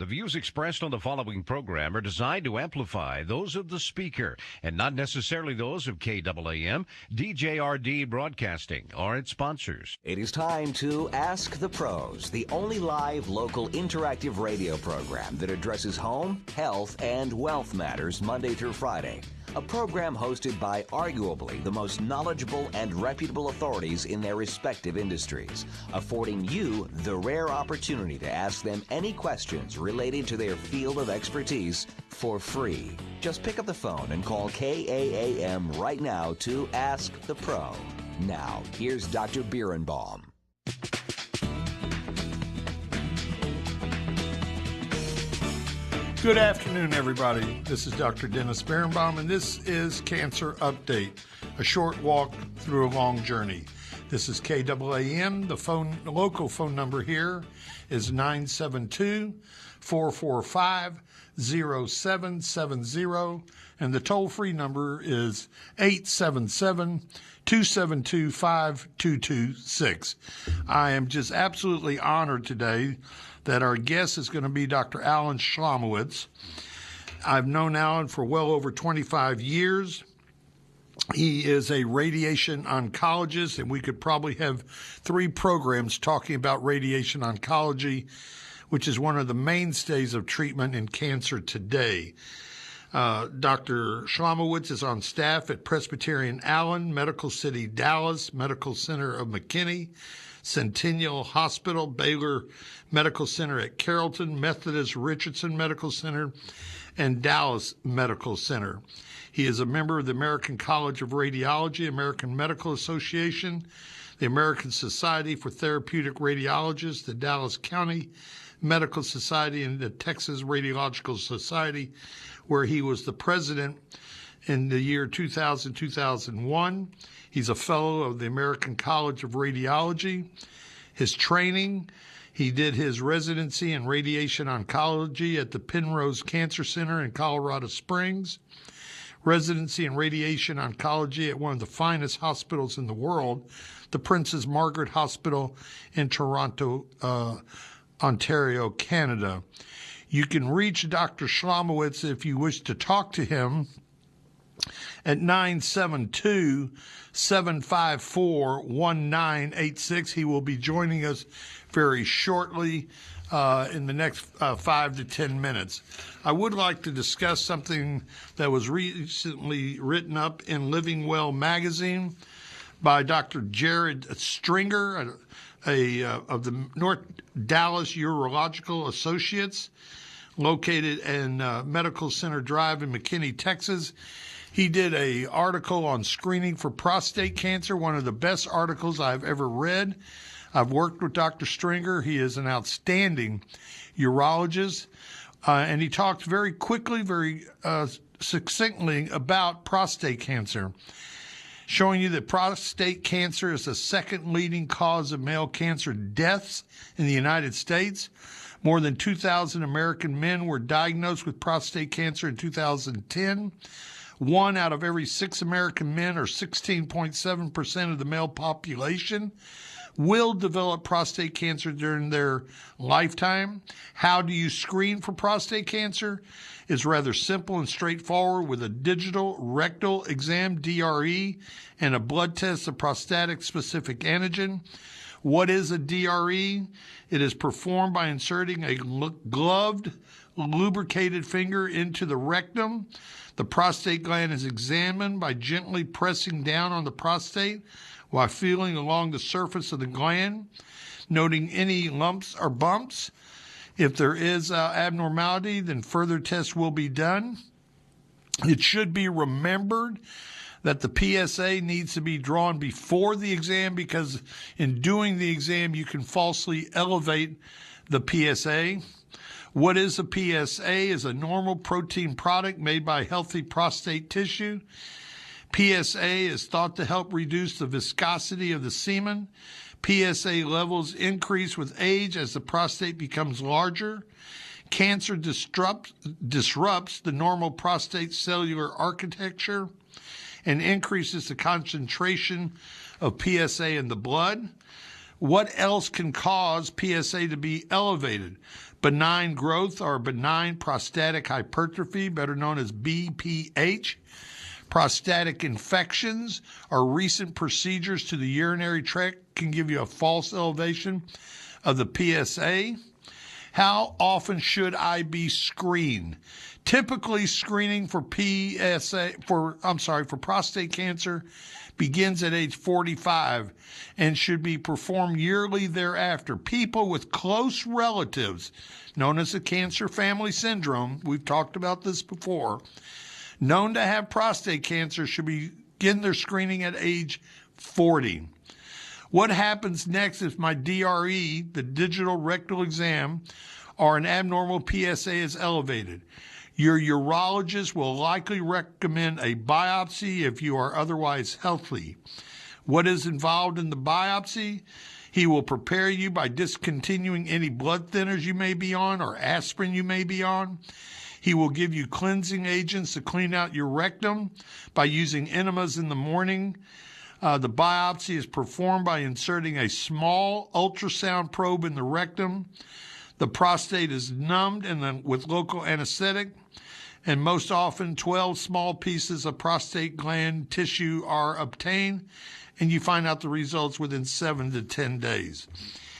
The views expressed on the following program are designed to amplify those of the speaker and not necessarily those of KAAM, DJRD Broadcasting, or its sponsors. It is time to Ask the Pros, the only live local interactive radio program that addresses home, health, and wealth matters Monday through Friday. A program hosted by arguably the most knowledgeable and reputable authorities in their respective industries, affording you the rare opportunity to ask them any questions related to their field of expertise for free. Just pick up the phone and call KAAM right now to Ask the Pro. Now, here's Dr. Birnbaum. Good afternoon, everybody. This is Dr. Dennis Birnbaum, and this is Cancer Update, a short walk through a long journey. This is KAAM. The local phone number here is 972-445-0770, and the toll-free number is 877-272-5226. I am just absolutely honored today that our guest is going to be Dr. Alan Schlomowitz. I've known Alan for well over 25 years. He is a radiation oncologist, and we could probably have 3 programs talking about radiation oncology, which is one of the mainstays of treatment in cancer today. Dr. Schlomowitz is on staff at Presbyterian Allen, Medical City, Dallas, Medical Center of McKinney, Centennial Hospital, Baylor Medical Center at Carrollton, Methodist Richardson Medical Center, and Dallas Medical Center. He is a member of the American College of Radiology, American Medical Association, the American Society for Therapeutic Radiologists, the Dallas County Medical Society, and the Texas Radiological Society, where he was the president in the year 2000-2001. He's a fellow of the American College of Radiology. His training, he did his residency in radiation oncology at the Penrose Cancer Center in Colorado Springs, residency in radiation oncology at one of the finest hospitals in the world, the Princess Margaret Hospital in Toronto, Ontario, Canada. You can reach Dr. Schlomowitz if you wish to talk to him at 972-754-1986. He will be joining us very shortly in the next 5 to 10 minutes. I would like to discuss something that was recently written up in Living Well magazine by Dr. Jared Stringer of the North Dallas Urological Associates, located in Medical Center Drive in McKinney, Texas. He did an article on screening for prostate cancer, one of the best articles I've ever read. I've worked with Dr. Stringer. He is an outstanding urologist, and he talked very quickly, very succinctly about prostate cancer, showing you that prostate cancer is the second leading cause of male cancer deaths in the United States. More than 2,000 American men were diagnosed with prostate cancer in 2010. 1 out of every 6 American men, or 16.7% of the male population, will develop prostate cancer during their lifetime. How do you screen for prostate cancer? It's rather simple and straightforward with a digital rectal exam, DRE, and a blood test of prostatic specific antigen. What is a DRE? It is performed by inserting a gloved, lubricated finger into the rectum. The prostate gland is examined by gently pressing down on the prostate while feeling along the surface of the gland, noting any lumps or bumps. If there is abnormality, then further tests will be done. It should be remembered that the PSA needs to be drawn before the exam, because in doing the exam, you can falsely elevate the PSA. What is a PSA? Is a normal protein product made by healthy prostate tissue. PSA is thought to help reduce the viscosity of the semen. PSA levels increase with age as the prostate becomes larger. Cancer disrupts the normal prostate cellular architecture and increases the concentration of PSA in the blood. What else can cause PSA to be elevated? benign growth or benign prostatic hypertrophy, better known as BPH. Prostatic infections or recent procedures to the urinary tract can give you a false elevation of the PSA. How often should I be screened? Typically, screening for prostate cancer begins at age 45 and should be performed yearly thereafter. People with close relatives, known as the cancer family syndrome, we've talked about this before, known to have prostate cancer should begin their screening at age 40. What happens next if my DRE, the digital rectal exam, or an abnormal PSA is elevated? Your urologist will likely recommend a biopsy if you are otherwise healthy. What is involved in the biopsy? He will prepare you by discontinuing any blood thinners you may be on or aspirin you may be on. He will give you cleansing agents to clean out your rectum by using enemas in the morning. The biopsy is performed by inserting a small ultrasound probe in the rectum. The prostate is numbed with local anesthetic, and most often 12 small pieces of prostate gland tissue are obtained, and you find out the results within 7 to 10 days.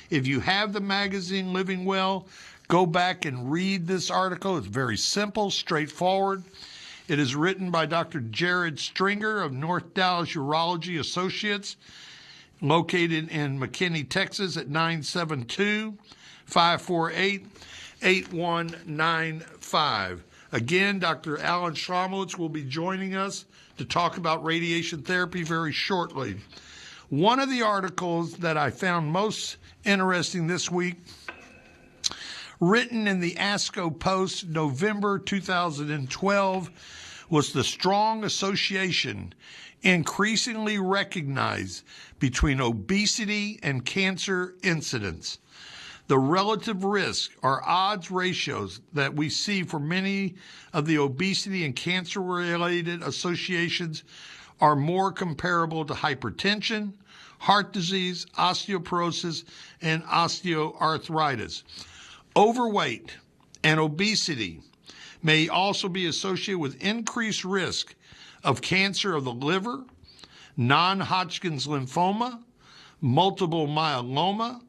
If you have the magazine Living Well, go back and read this article. It's very simple, straightforward. It is written by Dr. Jared Stringer of North Dallas Urology Associates, located in McKinney, Texas at 972-548-8195. Again, Dr. Alan Schlomowitz will be joining us to talk about radiation therapy very shortly. One of the articles that I found most interesting this week, written in the ASCO Post, November 2012, was the strong association increasingly recognized between obesity and cancer incidence. The relative risk or odds ratios that we see for many of the obesity and cancer-related associations are more comparable to hypertension, heart disease, osteoporosis, and osteoarthritis. Overweight and obesity may also be associated with increased risk of cancer of the liver, non-Hodgkin's lymphoma, multiple myeloma,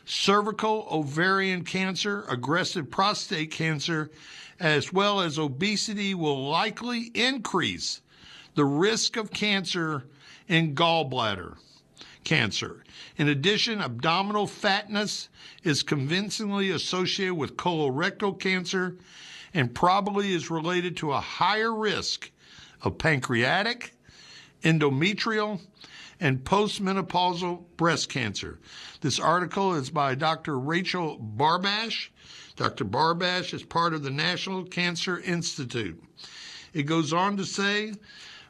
cervical ovarian cancer, aggressive prostate cancer, as well as obesity will likely increase the risk of cancer in gallbladder cancer. In addition, abdominal fatness is convincingly associated with colorectal cancer and probably is related to a higher risk of pancreatic, endometrial, and postmenopausal breast cancer. This article is by Dr. Rachel Barbash. Dr. Barbash is part of the National Cancer Institute. It goes on to say,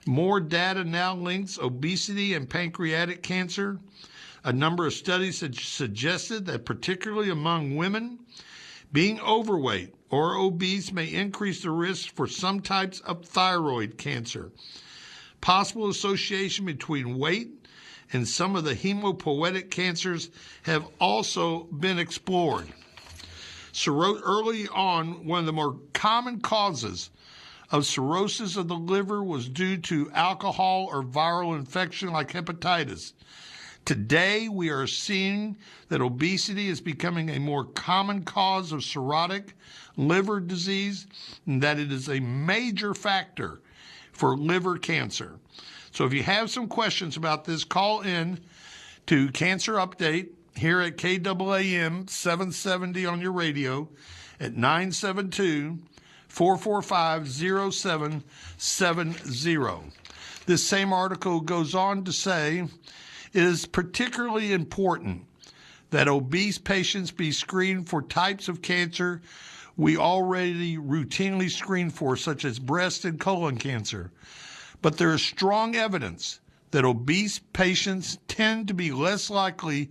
more data now links obesity and pancreatic cancer. A number of studies have suggested that particularly among women, being overweight or obese may increase the risk for some types of thyroid cancer. Possible association between weight and some of the hemopoietic cancers have also been explored. So early on, one of the more common causes of cirrhosis of the liver was due to alcohol or viral infection like hepatitis. Today, we are seeing that obesity is becoming a more common cause of cirrhotic liver disease, and that it is a major factor for liver cancer. So if you have some questions about this, call in to Cancer Update here at KAAM 770 on your radio at 972-445-0770. This same article goes on to say, it is particularly important that obese patients be screened for types of cancer we already routinely screen for, such as breast and colon cancer. But there is strong evidence that obese patients tend to be less likely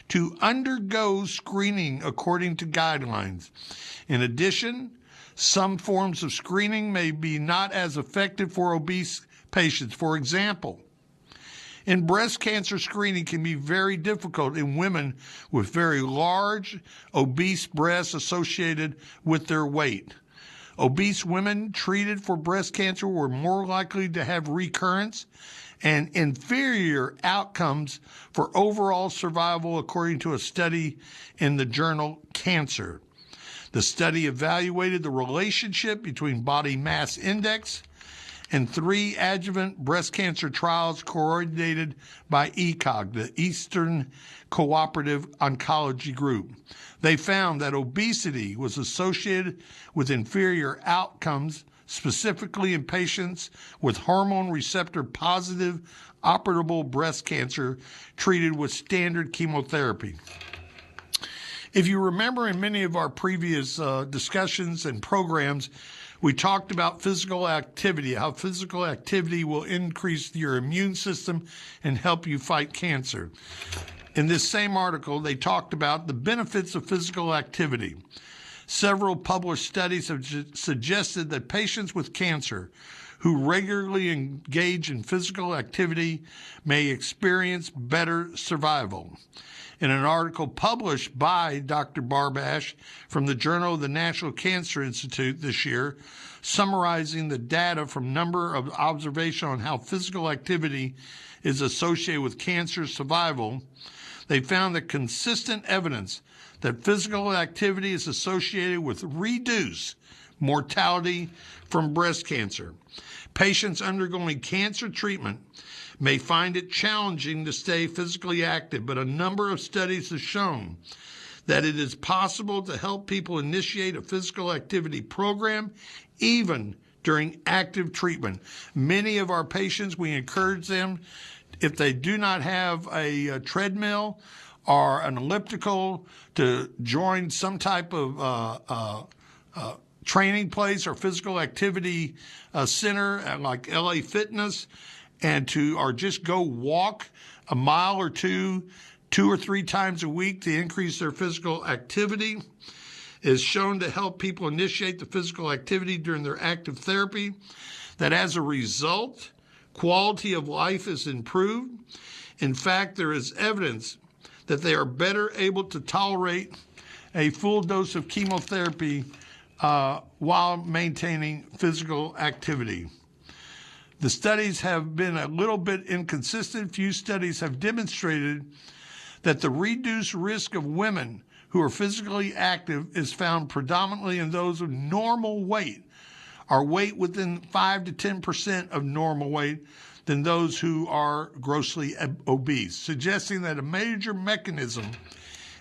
to undergo screening according to guidelines. In addition, some forms of screening may be not as effective for obese patients. For example, And breast cancer screening can be very difficult in women with very large, obese breasts associated with their weight. Obese women treated for breast cancer were more likely to have recurrence and inferior outcomes for overall survival, according to a study in the journal Cancer. The study evaluated the relationship between body mass index and 3 adjuvant breast cancer trials coordinated by ECOG, the Eastern Cooperative Oncology Group. They found that obesity was associated with inferior outcomes, specifically in patients with hormone receptor positive operable breast cancer treated with standard chemotherapy. If you remember in many of our previous discussions and programs, we talked about physical activity, how physical activity will increase your immune system and help you fight cancer. In this same article, they talked about the benefits of physical activity. Several published studies have suggested that patients with cancer who regularly engage in physical activity may experience better survival. In an article published by Dr. Barbash from the Journal of the National Cancer Institute this year, summarizing the data from number of observation on how physical activity is associated with cancer survival, they found that consistent evidence that physical activity is associated with reduced mortality from breast cancer. Patients undergoing cancer treatment may find it challenging to stay physically active, but a number of studies have shown that it is possible to help people initiate a physical activity program even during active treatment. Many of our patients, we encourage them, if they do not have a treadmill or an elliptical, to join some type of training place or physical activity center like LA Fitness, or just go walk a mile or two or 3 times a week to increase their physical activity. Is shown to help people initiate the physical activity during their active therapy, that as a result, quality of life is improved. In fact, there is evidence that they are better able to tolerate a full dose of chemotherapy while maintaining physical activity. The studies have been a little bit inconsistent. Few studies have demonstrated that the reduced risk of women who are physically active is found predominantly in those with normal weight, or weight within 5 to 10% of normal weight, than those who are grossly obese, suggesting that a major mechanism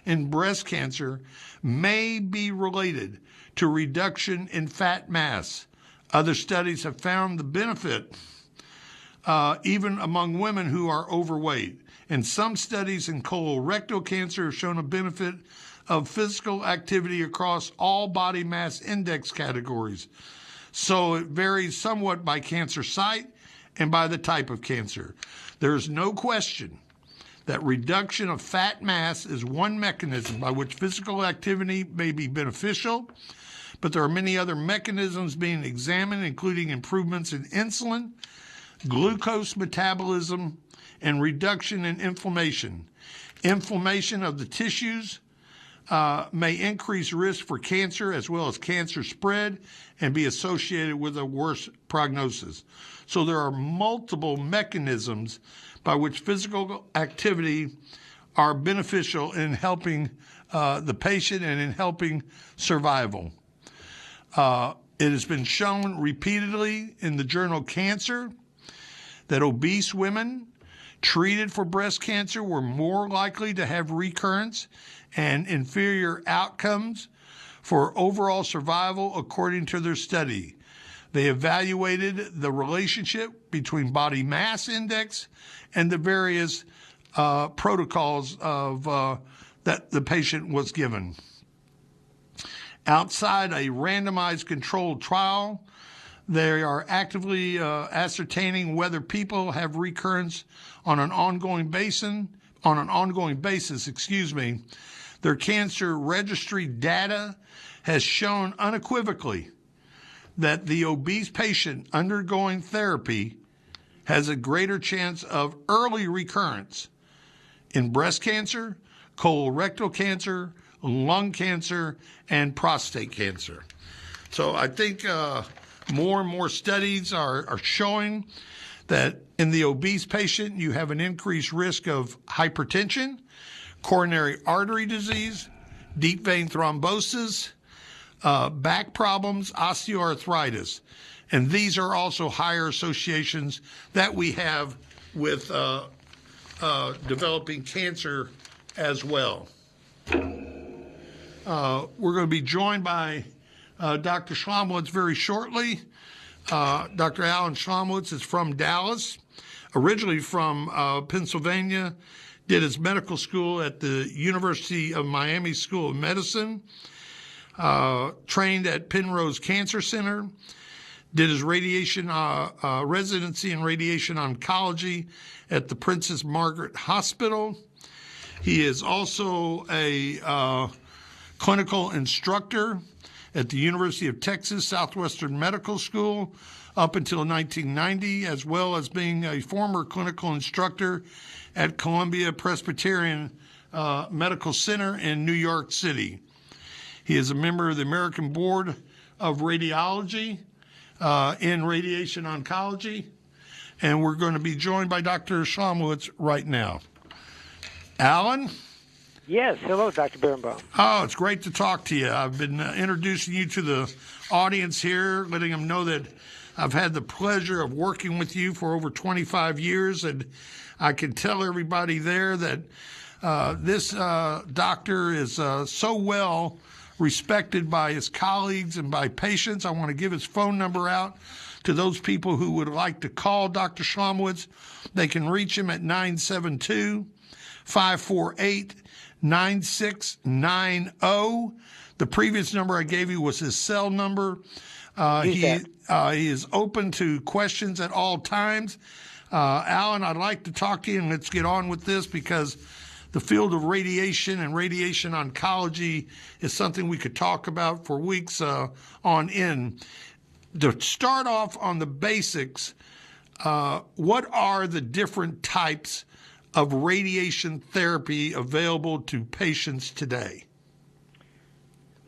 in breast cancer may be related to reduction in fat mass. Other studies have found the benefit even among women who are overweight. And some studies in colorectal cancer have shown a benefit of physical activity across all body mass index categories. So it varies somewhat by cancer site and by the type of cancer. There is no question that reduction of fat mass is one mechanism by which physical activity may be beneficial, but there are many other mechanisms being examined, including improvements in insulin, glucose metabolism, and reduction in inflammation. Inflammation of the tissues may increase risk for cancer as well as cancer spread and be associated with a worse prognosis. So there are multiple mechanisms by which physical activity are beneficial in helping the patient and in helping survival. It has been shown repeatedly in the journal Cancer that obese women treated for breast cancer were more likely to have recurrence and inferior outcomes for overall survival according to their study. They evaluated the relationship between body mass index and the various protocols of that the patient was given. Outside a randomized controlled trial, they are actively ascertaining whether people have recurrence on an ongoing basis. Their cancer registry data has shown unequivocally that the obese patient undergoing therapy has a greater chance of early recurrence in breast cancer, colorectal cancer, lung cancer, and prostate cancer. So I think more and more studies are showing that in the obese patient, you have an increased risk of hypertension, coronary artery disease, deep vein thrombosis, back problems, osteoarthritis. And these are also higher associations that we have with developing cancer as well. We're going to be joined by Dr. Schlomowitz very shortly. Dr. Alan Schlomowitz is from Dallas, originally from Pennsylvania, did his medical school at the University of Miami School of Medicine, trained at Penrose Cancer Center, did his radiation residency in radiation oncology at the Princess Margaret Hospital. He is also a clinical instructor at the University of Texas Southwestern Medical School up until 1990, as well as being a former clinical instructor at Columbia Presbyterian Medical Center in New York City. He is a member of the American Board of Radiology in radiation oncology, and we're going to be joined by Dr. Schlomowitz right now. Alan? Yes. Hello, Dr. Birnbaum. Oh, it's great to talk to you. I've been introducing you to the audience here, letting them know that I've had the pleasure of working with you for over 25 years, and I can tell everybody there that this doctor is so well respected by his colleagues and by patients. I want to give his phone number out to those people who would like to call Dr. Schlomowitz. They can reach him at 972-548-9690. The previous number I gave you was his cell number. He is open to questions at all times. Alan, I'd like to talk to you, and let's get on with this, because the field of radiation and radiation oncology is something we could talk about for weeks on end. To start off on the basics, what are the different types of radiation therapy available to patients today?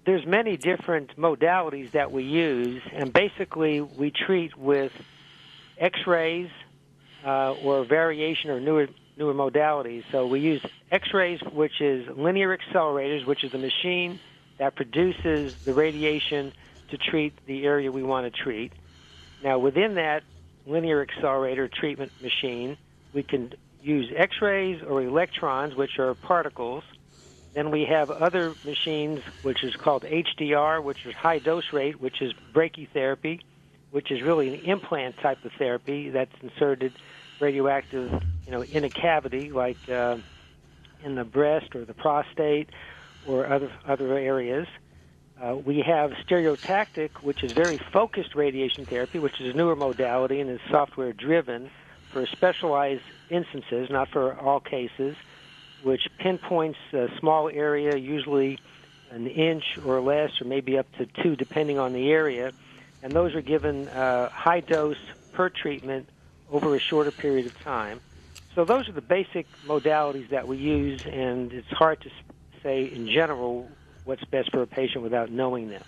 There's many different modalities that we use, and basically we treat with X-rays or variation or newer modalities. So we use X-rays, which is linear accelerators, which is a machine that produces the radiation to treat the area we want to treat. Now, within that linear accelerator treatment machine, we can use X-rays or electrons, which are particles. Then we have other machines, which is called HDR, which is high dose rate, which is brachytherapy, which is really an implant type of therapy that's inserted radioactive, in a cavity, like in the breast or the prostate or other areas. We have stereotactic, which is very focused radiation therapy, which is a newer modality and is software-driven for specialized instances, not for all cases, which pinpoints a small area, usually an inch or less, or maybe up to 2, depending on the area. And those are given high dose per treatment over a shorter period of time. So those are the basic modalities that we use, and it's hard to say in general what's best for a patient without knowing them.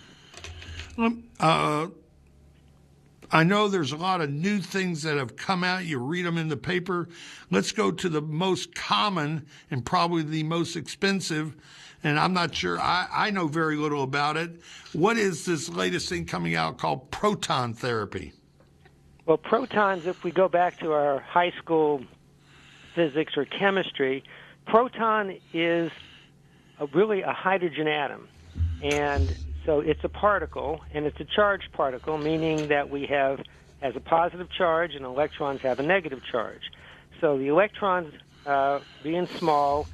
I know there's a lot of new things that have come out. You read them in the paper. Let's go to the most common and probably the most expensive, and I'm not sure. I know very little about it. What is this latest thing coming out called proton therapy? Well, protons, if we go back to our high school physics or chemistry, proton is really a hydrogen atom. And so it's a particle, and it's a charged particle, meaning that has a positive charge and electrons have a negative charge. So the electrons, being small,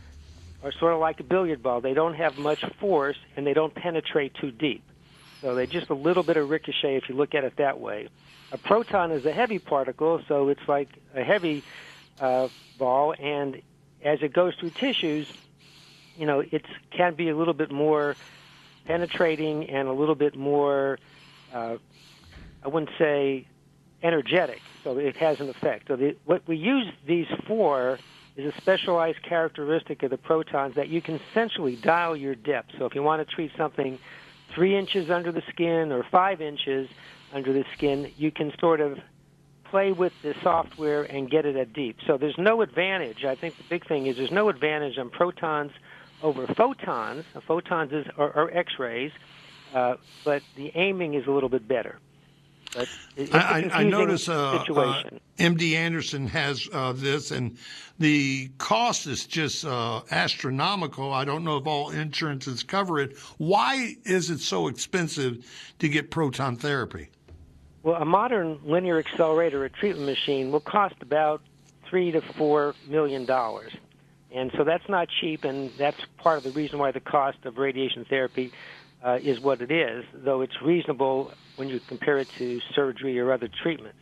are sort of like a billiard ball. They don't have much force, and they don't penetrate too deep. So they're just a little bit of ricochet if you look at it that way. A proton is a heavy particle, so it's like a heavy ball, and as it goes through tissues, it can be a little bit more penetrating and a little bit more, I wouldn't say energetic, so it has an effect. So what we use these for is a specialized characteristic of the protons that you can essentially dial your depth. So if you want to treat something 3 inches under the skin or 5 inches under the skin, you can sort of play with the software and get it at deep. So there's no advantage. I think the big thing is there's no advantage on protons over photons. Photons are X-rays, but the aiming is a little bit better. But I notice situation. MD Anderson has this, and the cost is just astronomical. I don't know if all insurances cover it. Why is it so expensive to get proton therapy? Well, a modern linear accelerator, a treatment machine, will cost about $3 to $4 million. And so that's not cheap, and that's part of the reason why the cost of radiation therapy is what it is, though it's reasonable when you compare it to surgery or other treatments.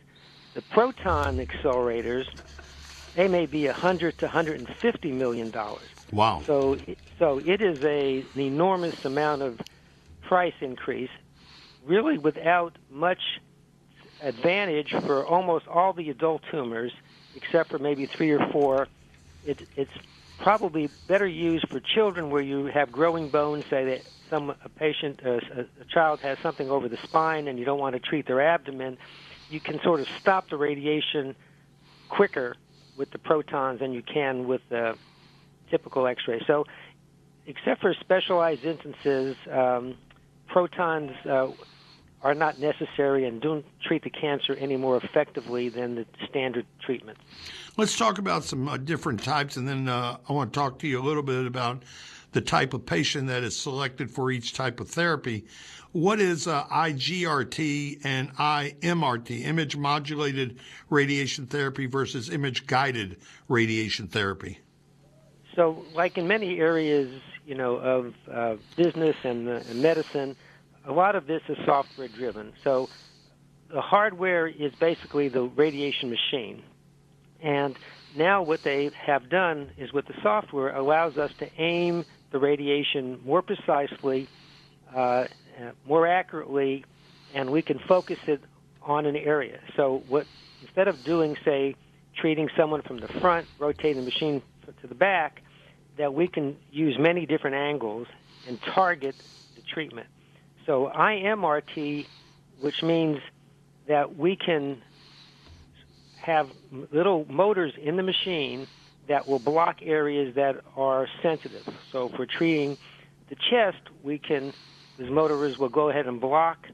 The proton accelerators, they may be $100 to $150 million. Wow. So it is an enormous amount of price increase, really without much advantage for almost all the adult tumors, except for maybe 3 or 4. It's probably better used for children where you have growing bones, say that a child has something over the spine and you don't want to treat their abdomen. You can sort of stop the radiation quicker with the protons than you can with the typical X-ray. So except for specialized instances, protons are not necessary and don't treat the cancer any more effectively than the standard treatment. Let's talk about some different types, and then I want to talk to you a little bit about the type of patient that is selected for each type of therapy. What is IGRT and IMRT, image modulated radiation therapy versus image guided radiation therapy? So like in many areas, of business and medicine, a lot of this is software driven. So the hardware is basically the radiation machine. And now what they have done is with the software allows us to aim the radiation more precisely, more accurately, and we can focus it on an area. So instead of doing, say, treating someone from the front, rotating the machine to the back, that we can use many different angles and target the treatment. So IMRT, which means that we can have little motors in the machine that will block areas that are sensitive. So if we're treating the chest, these motors will go ahead and block,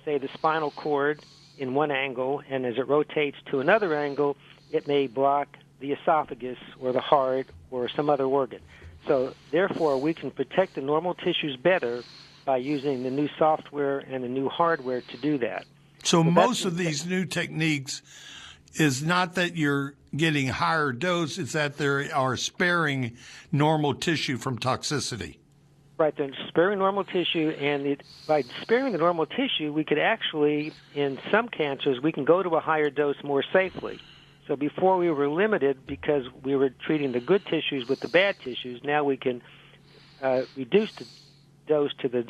say, the spinal cord in one angle, and as it rotates to another angle, it may block the esophagus or the heart or some other organ. So therefore, we can protect the normal tissues better by using the new software and the new hardware to do that. So most of these new techniques is not that you're getting higher dose, it's that they are sparing normal tissue from toxicity. Right, they're sparing normal tissue, and by sparing the normal tissue, we could actually, in some cancers, we can go to a higher dose more safely. So before we were limited because we were treating the good tissues with the bad tissues, now we can reduce the dose to the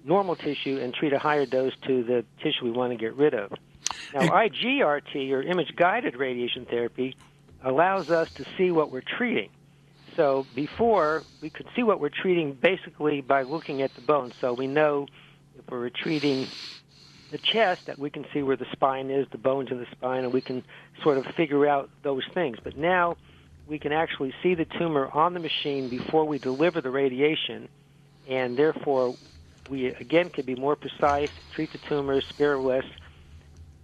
normal tissue and treat a higher dose to the tissue we want to get rid of. Now, IGRT, or image-guided radiation therapy, allows us to see what we're treating. So before, we could see what we're treating basically by looking at the bone. So we know if we're treating the chest that we can see where the spine is, the bones in the spine, and we can sort of figure out those things. But now we can actually see the tumor on the machine before we deliver the radiation, and therefore we, again, can be more precise, treat the tumor, spare less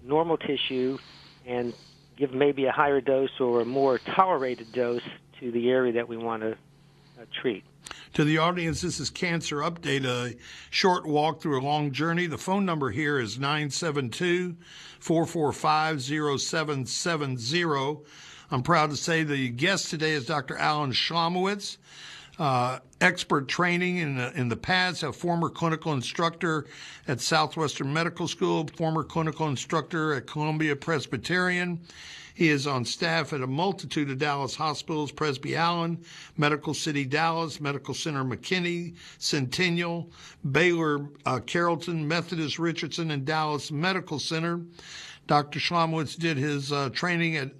normal tissue, and give maybe a higher dose or a more tolerated dose to the area that we want to treat. To the audience, this is Cancer Update, a short walk through a long journey. The phone number here is 972-445-0770. I'm proud to say the guest today is Dr. Alan Schlomowitz. expert training in the past, a former clinical instructor at Southwestern Medical School, former clinical instructor at Columbia Presbyterian. He is on staff at a multitude of Dallas hospitals: Presby Allen, Medical City Dallas, Medical Center McKinney, Centennial, Baylor Carrollton, Methodist Richardson, and Dallas Medical Center. Dr. Schlomowitz did his training at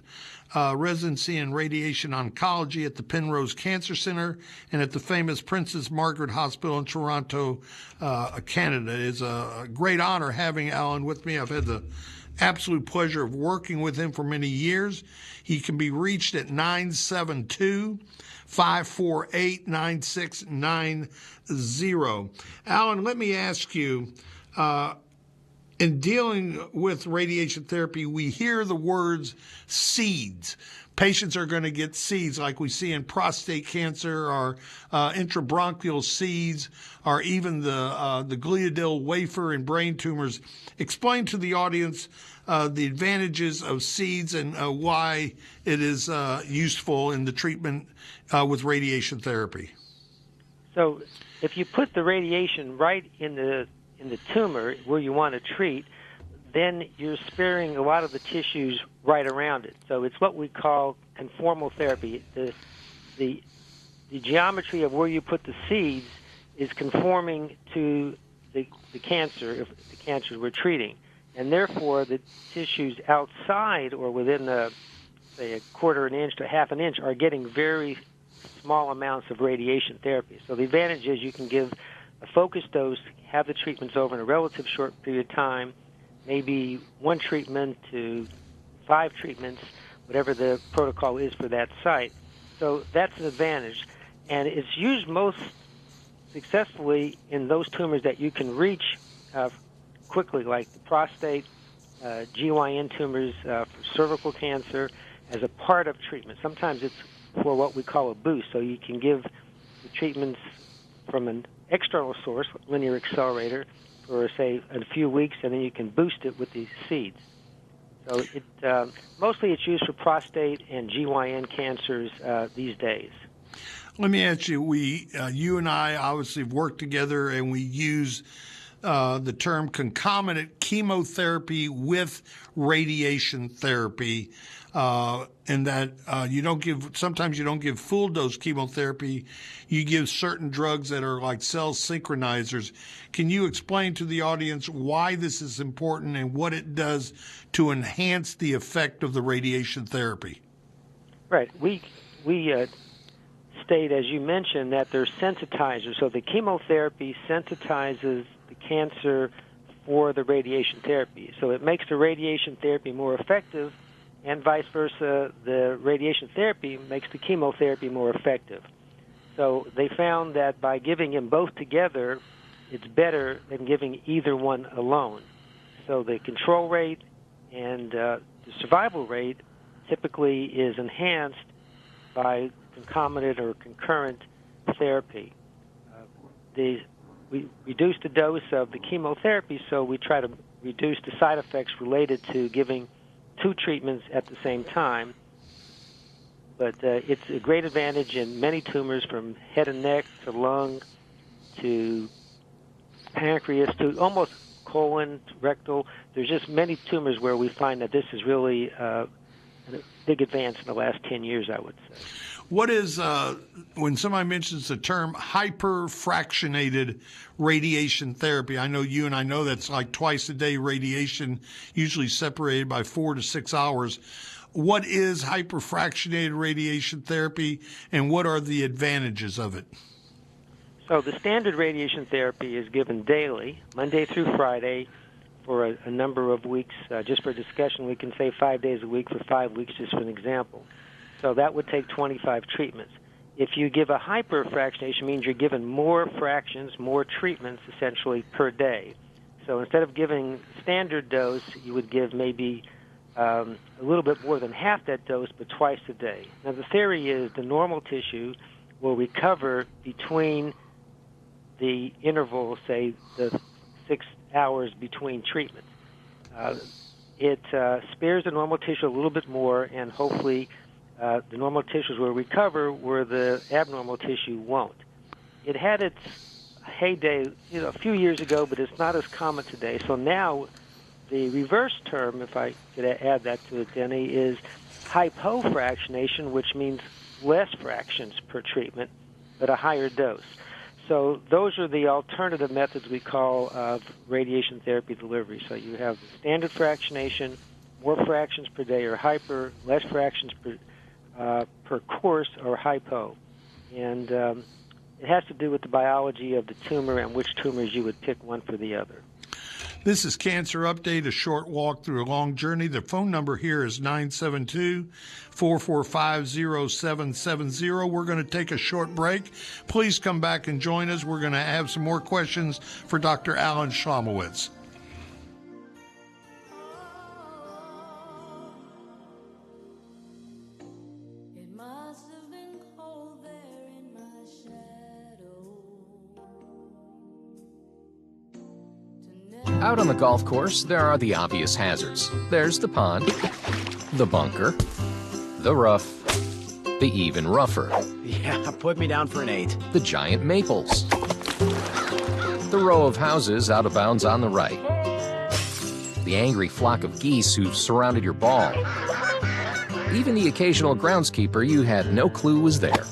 residency in radiation oncology at the Penrose Cancer Center and at the famous Princess Margaret Hospital in Toronto, Canada. It is a great honor having Alan with me. I've had the absolute pleasure of working with him for many years. He can be reached at 972-548-9690. Alan, let me ask you, in dealing with radiation therapy, we hear the words seeds. Patients are going to get seeds like we see in prostate cancer, or intrabronchial seeds, or even the gliadil wafer in brain tumors. Explain to the audience the advantages of seeds and why it is useful in the treatment with radiation therapy. So if you put the radiation right in the tumor where you want to treat, then you're sparing a lot of the tissues right around it. So it's what we call conformal therapy. The geometry of where you put the seeds is conforming to the cancer, if the cancer we're treating. And therefore, the tissues outside or within say a quarter an inch to half an inch are getting very small amounts of radiation therapy. So the advantage is you can give a focused dose, have the treatments over in a relative short period of time, maybe 1 treatment to 5 treatments, whatever the protocol is for that site. So that's an advantage. And it's used most successfully in those tumors that you can reach quickly, like the prostate, GYN tumors, for cervical cancer, as a part of treatment. Sometimes it's for what we call a boost. So you can give the treatments from an external source, linear accelerator, for, say, a few weeks, and then you can boost it with these seeds. So mostly it's used for prostate and GYN cancers these days. Let me ask you, you and I obviously have worked together, and we use the term concomitant chemotherapy with radiation therapy, and that sometimes you don't give full dose chemotherapy. You give certain drugs that are like cell synchronizers. Can you explain to the audience why this is important and what it does to enhance the effect of the radiation therapy? Right. We state, as you mentioned, that they're sensitizers. So the chemotherapy sensitizes the cancer for the radiation therapy. So it makes the radiation therapy more effective, and vice versa, the radiation therapy makes the chemotherapy more effective. So they found that by giving them both together, it's better than giving either one alone. So the control rate and the survival rate typically is enhanced by concomitant or concurrent therapy. We reduce the dose of the chemotherapy, so we try to reduce the side effects related to giving 2 treatments at the same time. But it's a great advantage in many tumors, from head and neck to lung to pancreas to almost colon, rectal. There's just many tumors where we find that this is really a big advance in the last 10 years, I would say. What is, when somebody mentions the term hyperfractionated radiation therapy, I know you and I know that's like twice a day radiation, usually separated by 4 to 6 hours. What is hyperfractionated radiation therapy, and what are the advantages of it? So the standard radiation therapy is given daily, Monday through Friday, for a number of weeks. Just for discussion, we can say 5 days a week for 5 weeks, just for an example. So that would take 25 treatments. If you give a hyperfractionation, it means you're given more fractions, more treatments, essentially, per day. So instead of giving standard dose, you would give maybe a little bit more than half that dose, but twice a day. Now, the theory is the normal tissue will recover between the interval, say, the 6 hours between treatments. It spares the normal tissue a little bit more and hopefully The normal tissues will recover where the abnormal tissue won't. It had its heyday a few years ago, but it's not as common today. So now the reverse term, if I could add that to it, Denny, is hypofractionation, which means less fractions per treatment, but a higher dose. So those are the alternative methods we call of radiation therapy delivery. So you have the standard fractionation, more fractions per day, or hyper, less fractions per course, or hypo. And it has to do with the biology of the tumor and which tumors you would pick one for the other. This is Cancer Update, a short walk through a long journey. The phone number here is 972-445-0770. We're going to take a short break. Please come back and join us. We're going to have some more questions for Dr. Alan Schlomowitz. Out on the golf course, there are the obvious hazards. There's the pond, the bunker, the rough, the even rougher. Yeah, put me down for an 8. The giant maples. The row of houses out of bounds on the right. The angry flock of geese who've surrounded your ball. Even the occasional groundskeeper you had no clue was there.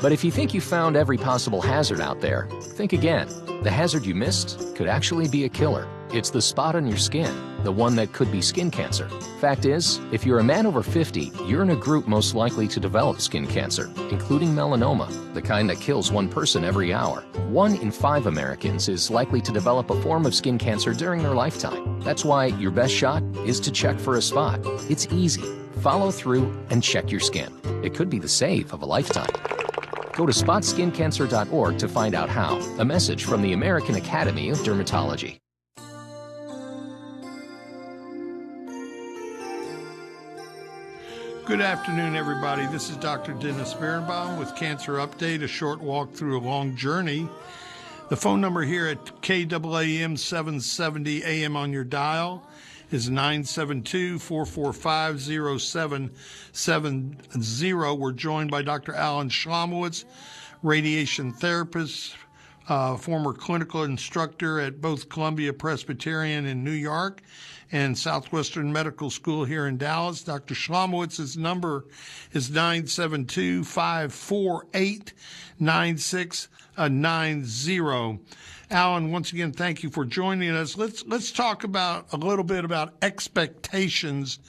But if you think you found every possible hazard out there, think again. The hazard you missed could actually be a killer. It's the spot on your skin, the one that could be skin cancer. Fact is, if you're a man over 50, you're in a group most likely to develop skin cancer, including melanoma, the kind that kills one person every hour. 1 in 5 Americans is likely to develop a form of skin cancer during their lifetime. That's why your best shot is to check for a spot. It's easy. Follow through and check your skin. It could be the save of a lifetime. Go to spotskincancer.org to find out how. A message from the American Academy of Dermatology. Good afternoon, everybody. This is Dr. Dennis Birnbaum with Cancer Update, a short walk through a long journey. The phone number here at KAAM 770 AM on your dial is 972-445-0770. We're joined by Dr. Alan Schlomowitz, radiation therapist, former clinical instructor at both Columbia Presbyterian in New York and Southwestern Medical School here in Dallas. Dr. Schlomowitz's number is 972-548-9690. Alan, once again, thank you for joining us. Let's talk about a little bit about expectations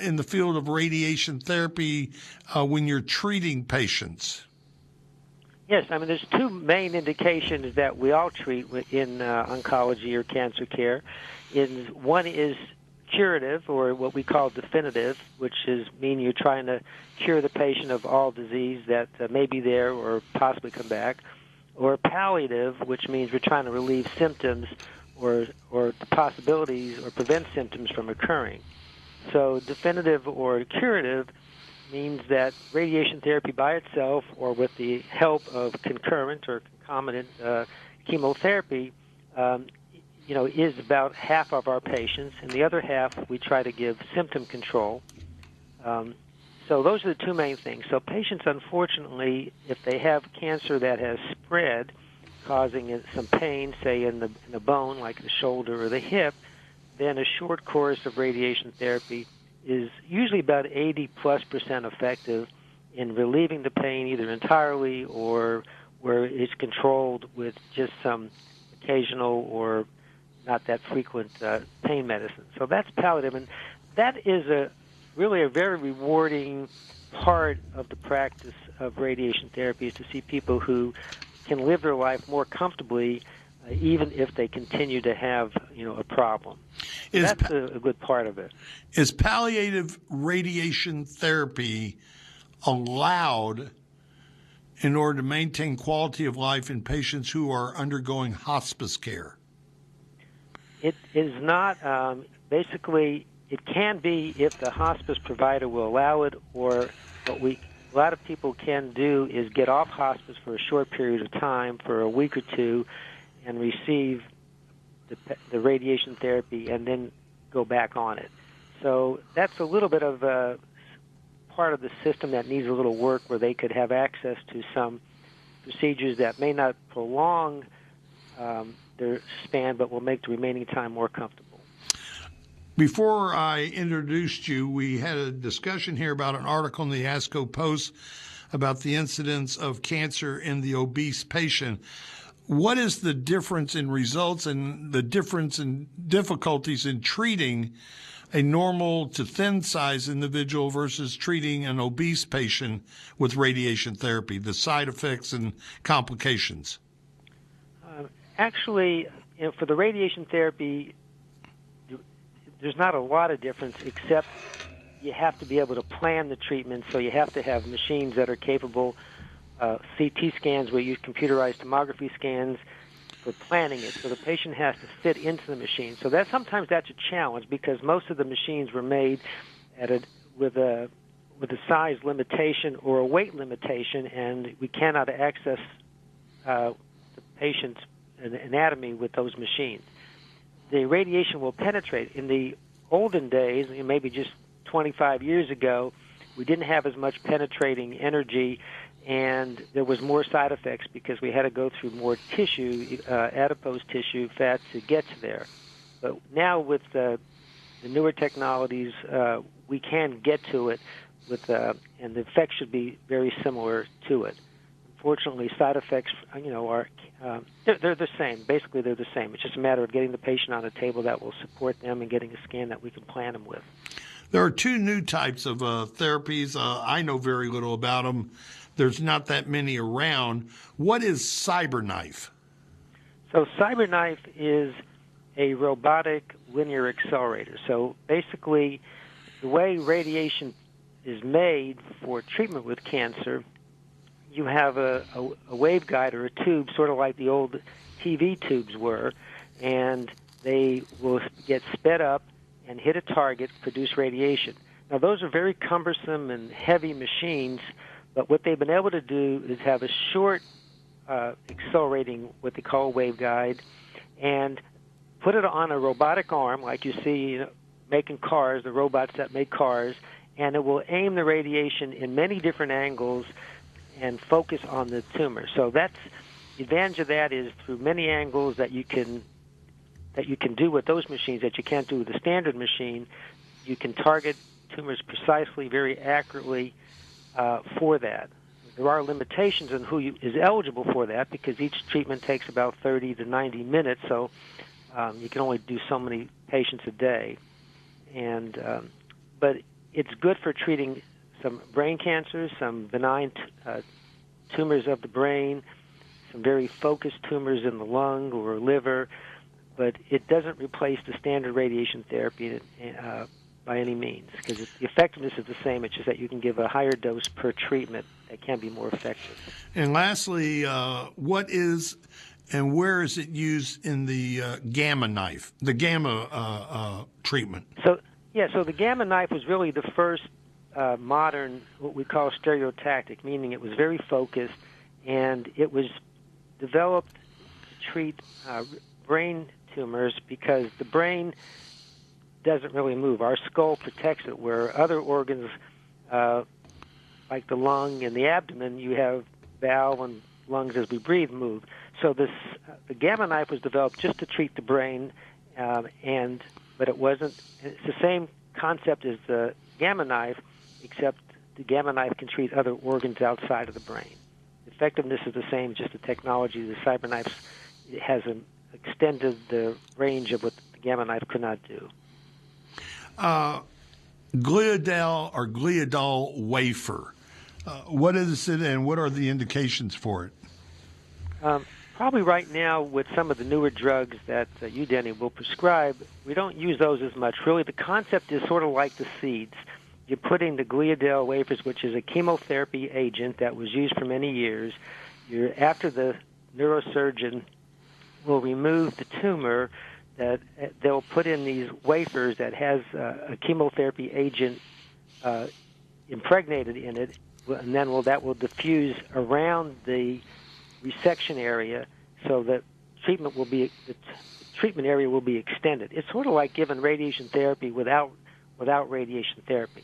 in the field of radiation therapy when you're treating patients. Yes, I mean, there's 2 main indications that we all treat in oncology or cancer care. One is curative, or what we call definitive, which is mean you're trying to cure the patient of all disease that may be there or possibly come back. Or palliative, which means we're trying to relieve symptoms or the possibilities or prevent symptoms from occurring. So definitive or curative means that radiation therapy by itself or with the help of concurrent or concomitant chemotherapy is about half of our patients, and the other half we try to give symptom control. So those are the 2 main things. So patients, unfortunately, if they have cancer that has spread, causing some pain, say in the bone, like the shoulder or the hip, then a short course of radiation therapy is usually about 80+% effective in relieving the pain, either entirely or where it's controlled with just some occasional or not that frequent pain medicine. So that's palliative, and that is really a very rewarding part of the practice of radiation therapy, is to see people who can live their life more comfortably even if they continue to have a problem. That's a good part of it. Is palliative radiation therapy allowed in order to maintain quality of life in patients who are undergoing hospice care? It is not. Basically, it can be if the hospice provider will allow it, or what a lot of people can do is get off hospice for a short period of time, for a week or 2, and receive the radiation therapy and then go back on it. So that's a little bit of a part of the system that needs a little work, where they could have access to some procedures that may not prolong their span, but will make the remaining time more comfortable. Before I introduced you, we had a discussion here about an article in the ASCO Post about the incidence of cancer in the obese patient. What is the difference in results and the difference in difficulties in treating a normal to thin size individual versus treating an obese patient with radiation therapy, the side effects and complications? Actually, for the radiation therapy, there's not a lot of difference, except you have to be able to plan the treatment, so you have to have machines that are capable. CT scans, we use computerized tomography scans for planning it, so the patient has to fit into the machine. So sometimes that's a challenge, because most of the machines were made with a size limitation or a weight limitation, and we cannot access the patient's anatomy with those machines. The radiation will penetrate. In the olden days, maybe just 25 years ago, we didn't have as much penetrating energy, and there was more side effects because we had to go through more tissue, adipose tissue, fat, to get to there. But now with the newer technologies, we can get to it, and the effects should be very similar to it. Unfortunately, side effects, are they're the same. Basically, they're the same. It's just a matter of getting the patient on a table that will support them and getting a scan that we can plan them with. There are two new types of therapies. I know very little about them. There's not that many around. What is CyberKnife? So CyberKnife is a robotic linear accelerator. So basically, the way radiation is made for treatment with cancer, you have a waveguide or a tube, sort of like the old TV tubes were, and they will get sped up and hit a target, produce radiation. Now, those are very cumbersome and heavy machines, but what they've been able to do is have a short accelerating, what they call a waveguide, and put it on a robotic arm, like you see making cars, the robots that make cars, and it will aim the radiation in many different angles and focus on the tumor. So the advantage of that is through many angles that you can do with those machines that you can't do with a standard machine. You can target tumors precisely, very accurately for that. There are limitations on who is eligible for that, because each treatment takes about 30 to 90 minutes, so you can only do so many patients a day. But it's good for treating some brain cancers, some benign tumors of the brain, some very focused tumors in the lung or liver, but it doesn't replace the standard radiation therapy by any means, because the effectiveness is the same. It's just that you can give a higher dose per treatment that can be more effective. And lastly, what is and where is it used in the Gamma knife, the Gamma treatment? So the Gamma knife was really the first modern, what we call stereotactic, meaning it was very focused, and it was developed to treat brain tumors, because the brain doesn't really move. Our skull protects it, where other organs, like the lung and the abdomen, you have valve and lungs as we breathe move. So the Gamma knife was developed just to treat the brain, but it wasn't. It's the same concept as the Gamma knife, except the Gamma knife can treat other organs outside of the brain. The effectiveness is the same, just the technology. The CyberKnife has extended the range of what the Gamma knife could not do. Gliadol wafer. What is it, and what are the indications for it? Probably right now, with some of the newer drugs that you, Denny, will prescribe, we don't use those as much. Really, the concept is sort of like the seeds. You're putting the Gliadol wafers, which is a chemotherapy agent that was used for many years. After the neurosurgeon will remove the tumor, that they'll put in these wafers that has a chemotherapy agent impregnated in it, and then that will diffuse around the resection area, so that the treatment area will be extended. It's sort of like giving radiation therapy without radiation therapy.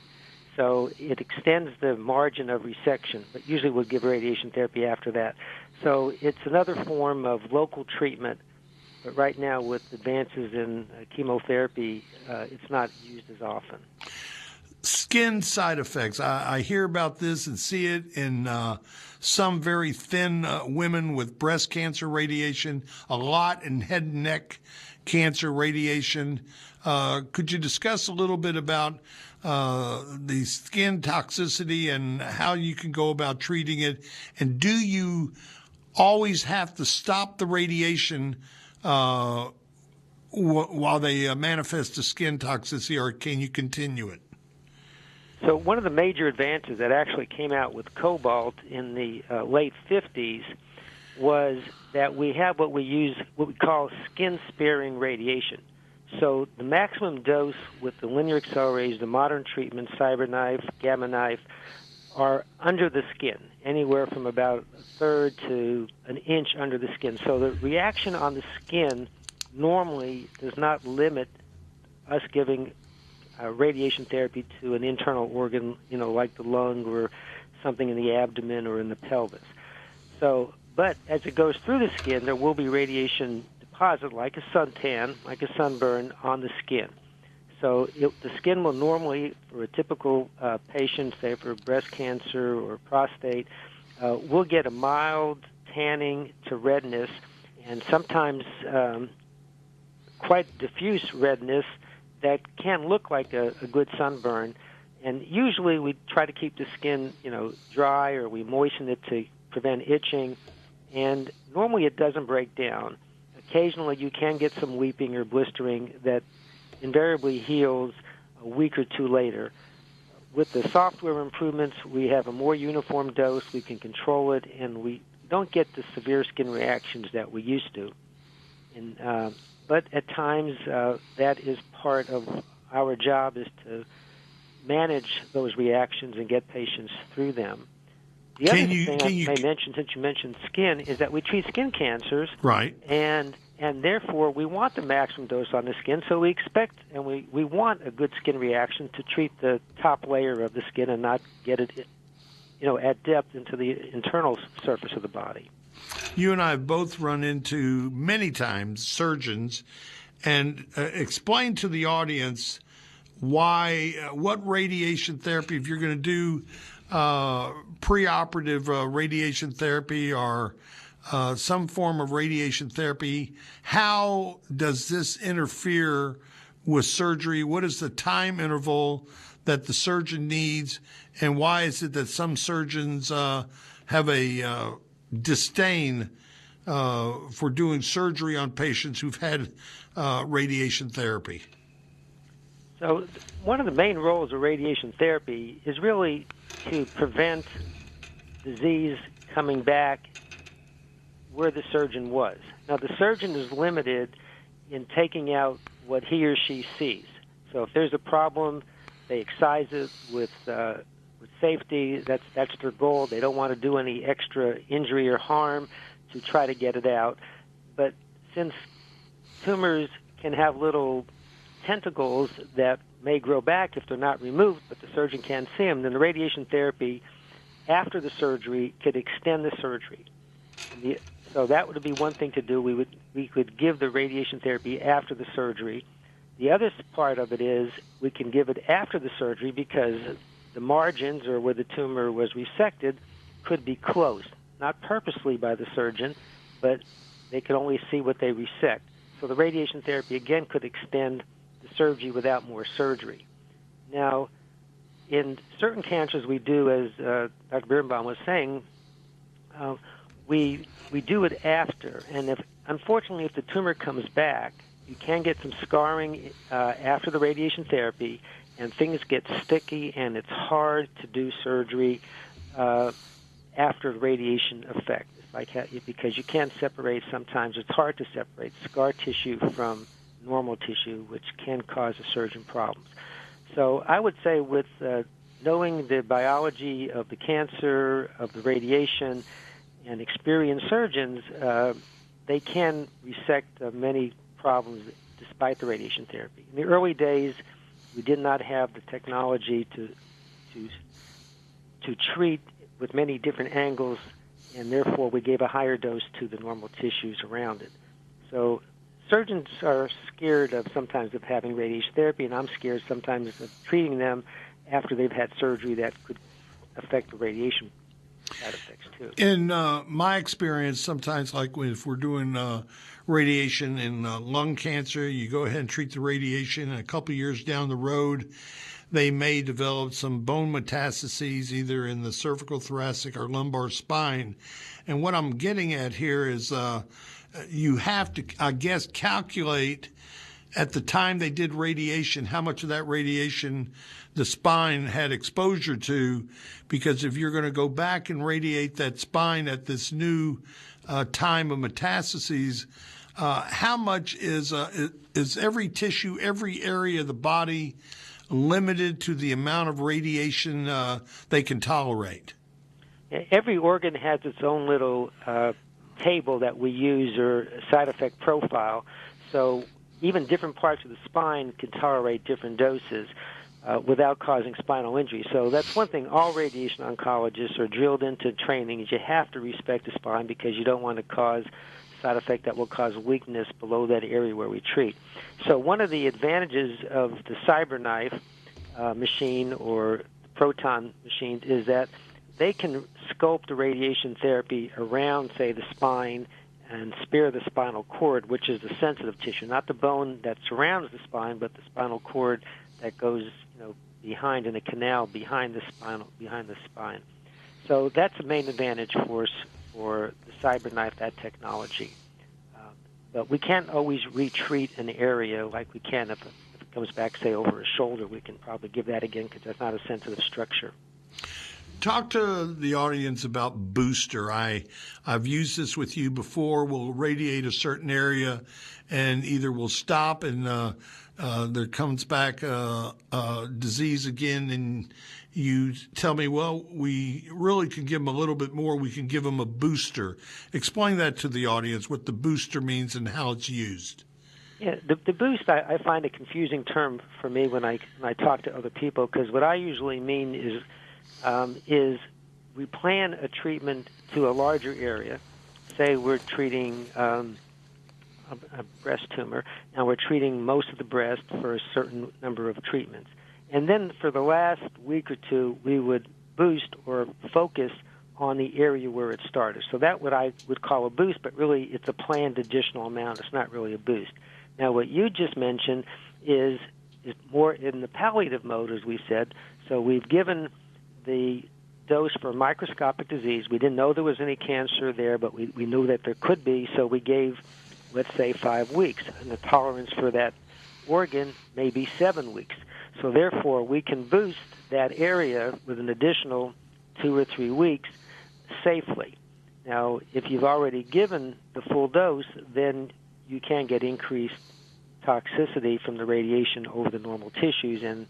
So it extends the margin of resection, but usually we'll give radiation therapy after that. So it's another form of local treatment, but right now with advances in chemotherapy, it's not used as often. Skin side effects. I hear about this and see it in some very thin women with breast cancer radiation, a lot in head and neck cancer radiation. Could you discuss a little bit about the skin toxicity and how you can go about treating it? And do you always have to stop the radiation while they manifest the skin toxicity, or can you continue it? So one of the major advances that actually came out with cobalt in the late 50s was that we have what we call skin-sparing radiation. So the maximum dose with the linear accelerators, the modern treatments, CyberKnife, Gamma Knife, are under the skin, anywhere from about a third to an inch under the skin. So the reaction on the skin normally does not limit us giving radiation therapy to an internal organ, like the lung or something in the abdomen or in the pelvis. So, but as it goes through the skin, there will be radiation deposit, like a suntan, like a sunburn, on the skin. So the skin will normally, for a typical patient, say for breast cancer or prostate, will get a mild tanning to redness, and sometimes quite diffuse redness that can look like a good sunburn. And usually we try to keep the skin, dry, or we moisten it to prevent itching. And normally it doesn't break down. Occasionally you can get some weeping or blistering that invariably heals a week or two later. With the software improvements, we have a more uniform dose, we can control it, and we don't get the severe skin reactions that we used to. And but at times, that is part of our job, is to manage those reactions and get patients through them. The other thing I may mention, since you mentioned skin, is that we treat skin cancers. Right. And therefore, we want the maximum dose on the skin, so we expect and we want a good skin reaction to treat the top layer of the skin and not get it, at depth into the internal surface of the body. You and I have both run into many times surgeons, and explain to the audience why, what radiation therapy, if you're going to do preoperative radiation therapy or some form of radiation therapy, how does this interfere with surgery? What is the time interval that the surgeon needs, and why is it that some surgeons have a disdain for doing surgery on patients who've had radiation therapy? So one of the main roles of radiation therapy is really to prevent disease coming back where the surgeon was. Now, the surgeon is limited in taking out what he or she sees. So if there's a problem, they excise it with safety. That's their goal. They don't want to do any extra injury or harm to try to get it out. But since tumors can have little tentacles that may grow back if they're not removed, but the surgeon can't see them, then the radiation therapy after the surgery could extend the surgery. So that would be one thing to do. We could give the radiation therapy after the surgery. The other part of it is we can give it after the surgery because the margins, or where the tumor was resected, could be closed, not purposely by the surgeon, but they could only see what they resect. So the radiation therapy, again, could extend the surgery without more surgery. Now, in certain cancers we do, as Dr. Birnbaum was saying, we do it after. And unfortunately, if the tumor comes back, you can get some scarring after the radiation therapy, and things get sticky, and it's hard to do surgery after the radiation effect. Because you can't separate, sometimes it's hard to separate scar tissue from normal tissue, which can cause a surgeon problems. So I would say with knowing the biology of the cancer, of the radiation, and experienced surgeons, they can resect many problems despite the radiation therapy. In the early days, we did not have the technology to to treat with many different angles, and therefore we gave a higher dose to the normal tissues around it. So surgeons are scared sometimes of having radiation therapy, and I'm scared sometimes of treating them after they've had surgery that could affect the radiation side effects too. In my experience, sometimes like if we're doing radiation in lung cancer, you go ahead and treat the radiation, and a couple years down the road, they may develop some bone metastases either in the cervical, thoracic, or lumbar spine. And what I'm getting at here is you have to, I guess, calculate at the time they did radiation how much of that radiation the spine had exposure to, because if you're going to go back and radiate that spine at this new time of metastases, how much is every tissue, every area of the body limited to the amount of radiation they can tolerate? Every organ has its own little table that we use, or side effect profile. So even different parts of the spine can tolerate different doses without causing spinal injury. So that's one thing all radiation oncologists are drilled into training, is you have to respect the spine because you don't want to cause side effect that will cause weakness below that area where we treat. So one of the advantages of the CyberKnife machine or proton machines is that they can sculpt the radiation therapy around, say, the spine and spare the spinal cord, which is the sensitive tissue, not the bone that surrounds the spine, but the spinal cord that goes, behind in a canal behind the spine. So that's the main advantage for the CyberKnife, that technology. But we can't always retreat an area like we can if it comes back, say, over a shoulder. We can probably give that again because that's not a sensitive structure. Talk to the audience about booster. I've used this with you before. We'll radiate a certain area, and either we'll stop and there comes back disease again, and you tell me, well, we really can give them a little bit more. We can give them a booster. Explain that to the audience, what the booster means and how it's used. Yeah, the boost, I find a confusing term for me when I talk to other people, because what I usually mean is we plan a treatment to a larger area. Say we're treating a breast tumor, and we're treating most of the breast for a certain number of treatments. And then for the last week or two, we would boost or focus on the area where it started. So that what I would call a boost, but really it's a planned additional amount. It's not really a boost. Now what you just mentioned is more in the palliative mode, as we said. So we've given the dose for microscopic disease. We didn't know there was any cancer there, but we knew that there could be, so we gave, let's say, 5 weeks. And the tolerance for that organ may be 7 weeks. So therefore, we can boost that area with an additional 2 or 3 weeks safely. Now, if you've already given the full dose, then you can get increased toxicity from the radiation over the normal tissues. And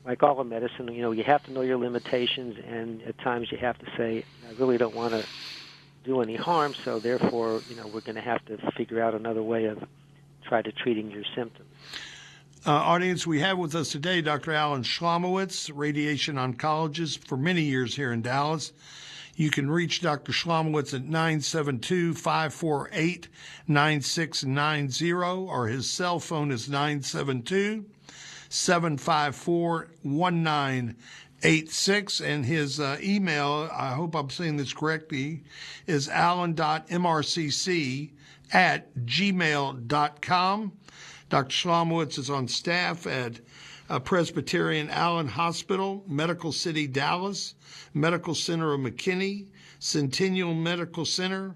like all of medicine, you have to know your limitations, and at times you have to say, I really don't want to do any harm, so therefore, we're going to have to figure out another way of try to treating your symptoms. Audience, we have with us today Dr. Alan Schlomowitz, radiation oncologist for many years here in Dallas. You can reach Dr. Schlomowitz at 972-548-9690, or his cell phone is 972-754-1986, and his email, I hope I'm saying this correctly, is alan.mrcc@gmail.com. Dr. Schlomowitz is on staff at Presbyterian Allen Hospital, Medical City, Dallas, Medical Center of McKinney, Centennial Medical Center,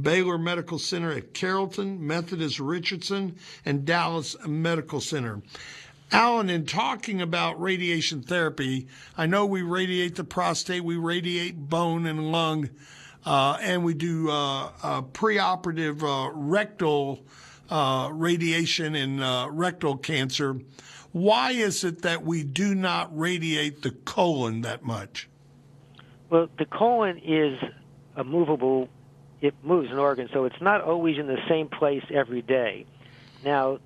Baylor Medical Center at Carrollton, Methodist Richardson, and Dallas Medical Center. Alan, in talking about radiation therapy, I know we radiate the prostate, we radiate bone and lung, and we do preoperative rectal radiation in rectal cancer. Why is it that we do not radiate the colon that much? Well, the colon is a movable, it moves an organ, so it's not always in the same place every day. Now,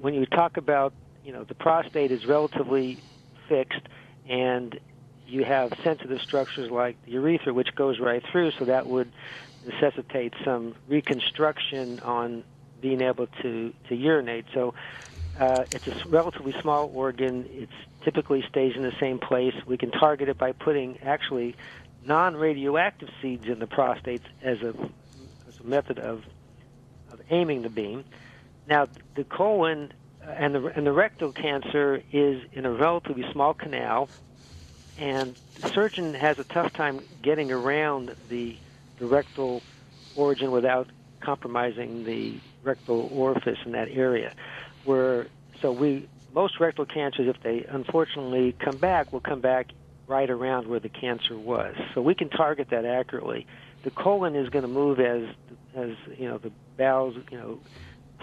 when you talk about, the prostate is relatively fixed, and you have sensitive structures like the urethra, which goes right through, so that would necessitate some reconstruction on being able to urinate. So it's a relatively small organ. It typically stays in the same place. We can target it by putting actually non-radioactive seeds in the prostate as a method of aiming the beam. Now, the colon and the rectal cancer is in a relatively small canal, and the surgeon has a tough time getting around the rectal origin without compromising the rectal orifice in that area. Most rectal cancers, if they unfortunately come back, will come back right around where the cancer was. So we can target that accurately. The colon is going to move as the bowels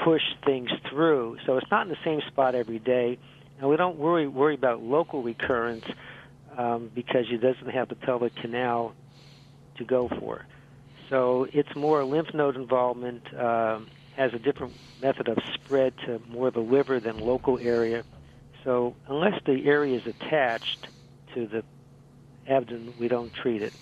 push things through. So it's not in the same spot every day. And we don't worry about local recurrence because it doesn't have the pelvic canal to go for. So it's more lymph node involvement, has a different method of spread to more the liver than local area. So unless the area is attached to the abdomen, we don't treat it.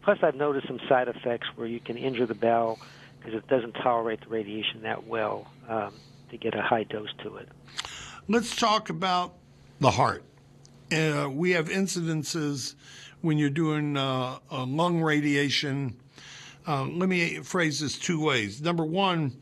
Plus, I've noticed some side effects where you can injure the bowel because it doesn't tolerate the radiation that well to get a high dose to it. Let's talk about the heart. We have incidences when you're doing lung radiation. Let me phrase this two ways. Number one,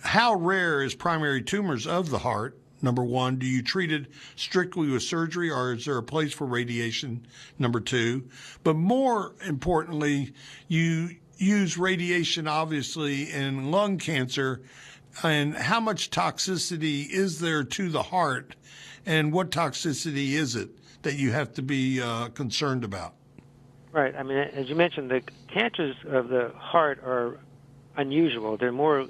how rare is primary tumors of the heart? Number one, do you treat it strictly with surgery, or is there a place for radiation? Number two, but more importantly, you use radiation obviously in lung cancer, and how much toxicity is there to the heart, and what toxicity is it that you have to be concerned about? Right. I mean, as you mentioned, the cancers of the heart are unusual. They're more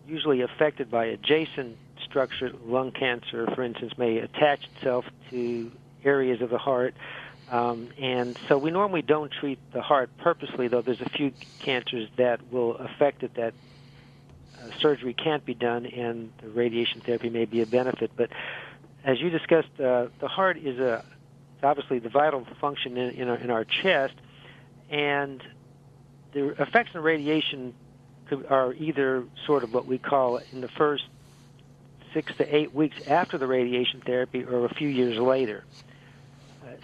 usually affected by adjacent structure. Lung cancer, for instance, may attach itself to areas of the heart. And so we normally don't treat the heart purposely, though there's a few cancers that will affect it that surgery can't be done and the radiation therapy may be a benefit. But as you discussed, the heart is obviously the vital function in our chest, and the effects of radiation are either sort of what we call in the first 6 to 8 weeks after the radiation therapy or a few years later.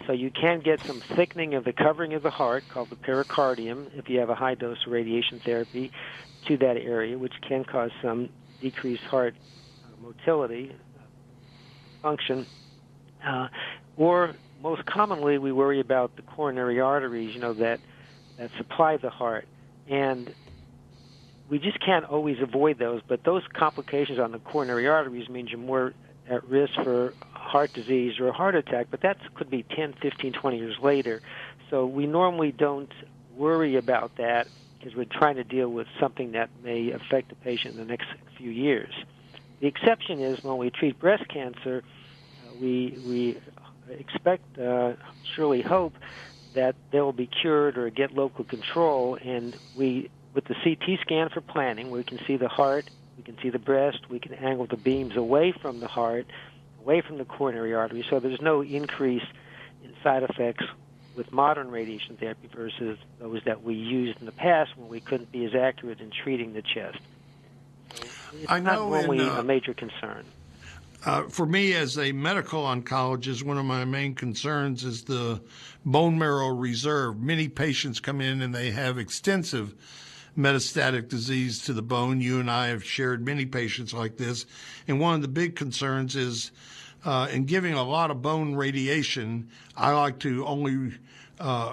So you can get some thickening of the covering of the heart, called the pericardium, if you have a high dose of radiation therapy to that area, which can cause some decreased heart motility, function. Or most commonly, we worry about the coronary arteries, that supply the heart. And we just can't always avoid those, but those complications on the coronary arteries means you're more at risk for heart disease or a heart attack, but that could be 10, 15, 20 years later. So we normally don't worry about that because we're trying to deal with something that may affect the patient in the next few years. The exception is when we treat breast cancer, we expect, surely hope, that they will be cured or get local control, and with the CT scan for planning, we can see the heart, we can see the breast, we can angle the beams away from the heart, away from the coronary artery, so there's no increase in side effects with modern radiation therapy versus those that we used in the past when we couldn't be as accurate in treating the chest. So it's not normally a major concern. For me, as a medical oncologist, one of my main concerns is the bone marrow reserve. Many patients come in and they have extensive metastatic disease to the bone. You and I have shared many patients like this. And one of the big concerns is in giving a lot of bone radiation, I like to only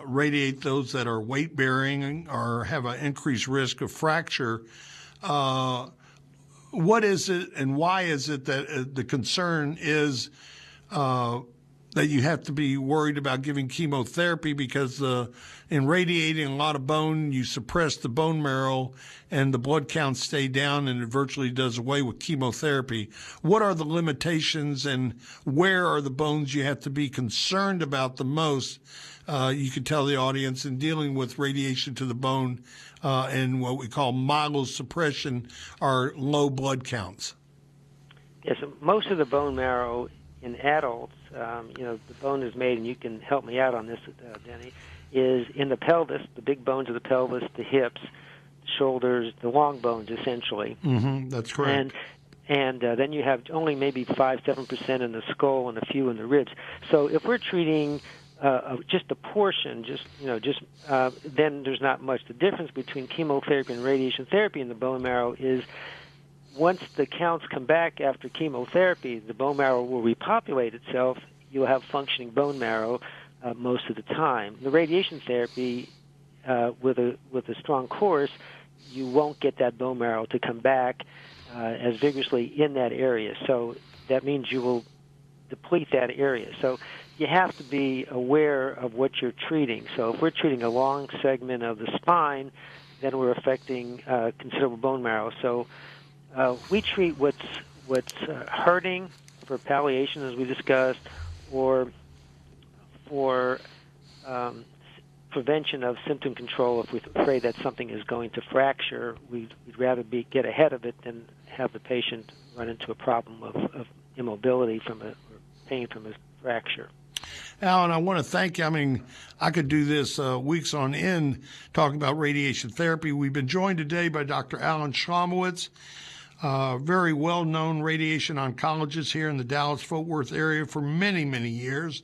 radiate those that are weight-bearing or have an increased risk of fracture. What is it and why is it that the concern is that you have to be worried about giving chemotherapy? Because in radiating a lot of bone, you suppress the bone marrow and the blood counts stay down, and it virtually does away with chemotherapy. What are the limitations, and where are the bones you have to be concerned about the most? You could tell the audience in dealing with radiation to the bone and what we call myelosuppression are low blood counts. Yes, most of the bone marrow in adults, the bone is made, and you can help me out on this, Denny, is in the pelvis, the big bones of the pelvis, the hips, the shoulders, the long bones, essentially. Mm-hmm, that's correct. And then you have only maybe 5-7% in the skull and a few in the ribs. So if we're treating just a portion, then there's not much. The difference between chemotherapy and radiation therapy in the bone marrow is once the counts come back after chemotherapy, the bone marrow will repopulate itself. You'll have functioning bone marrow most of the time. The radiation therapy, with a strong course, you won't get that bone marrow to come back as vigorously in that area. So that means you will deplete that area. So you have to be aware of what you're treating. So if we're treating a long segment of the spine, then we're affecting considerable bone marrow. So we treat what's hurting for palliation, as we discussed, or for prevention of symptom control. If we're afraid that something is going to fracture, we'd rather get ahead of it than have the patient run into a problem of immobility or pain from a fracture. Alan, I want to thank you. I mean, I could do this weeks on end talking about radiation therapy. We've been joined today by Dr. Alan Schlomowitz, very well-known radiation oncologist here in the Dallas-Fort Worth area for many, many years.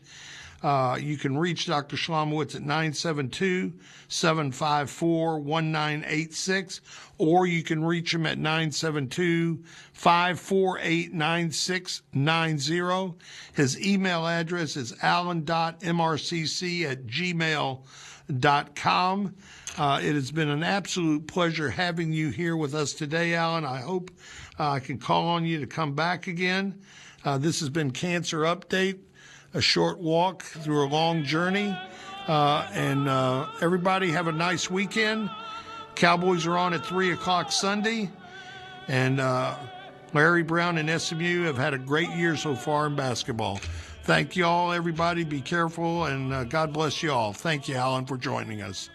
You can reach Dr. Schlomowitz at 972-754-1986, or you can reach him at 972-548-9690. His email address is alan.mrcc@gmail.com. It has been an absolute pleasure having you here with us today, Alan. I hope I can call on you to come back again. This has been Cancer Update, a short walk through a long journey. And everybody have a nice weekend. Cowboys are on at 3 o'clock Sunday. And Larry Brown and SMU have had a great year so far in basketball. Thank you all, everybody. Be careful, and God bless you all. Thank you, Alan, for joining us.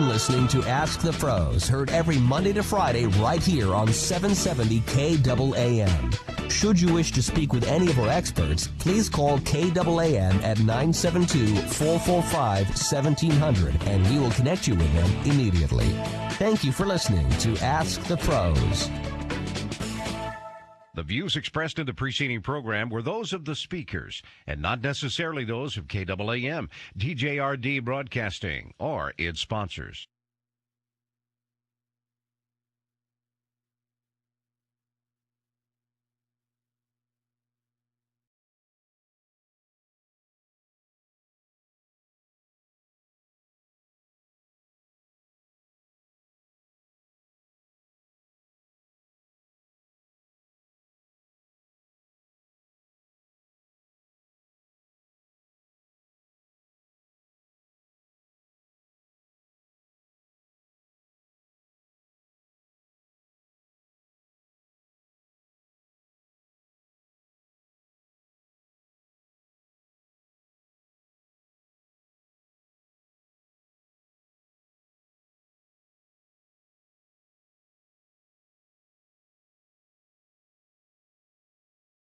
Listening to Ask the Pros, heard every Monday to Friday right here on 770 KAAM. Should you wish to speak with any of our experts, please call KAAM at 972-445-1700 and we will connect you with them immediately. Thank you for listening to Ask the Pros. The views expressed in the preceding program were those of the speakers and not necessarily those of KAAM, DJRD Broadcasting, or its sponsors.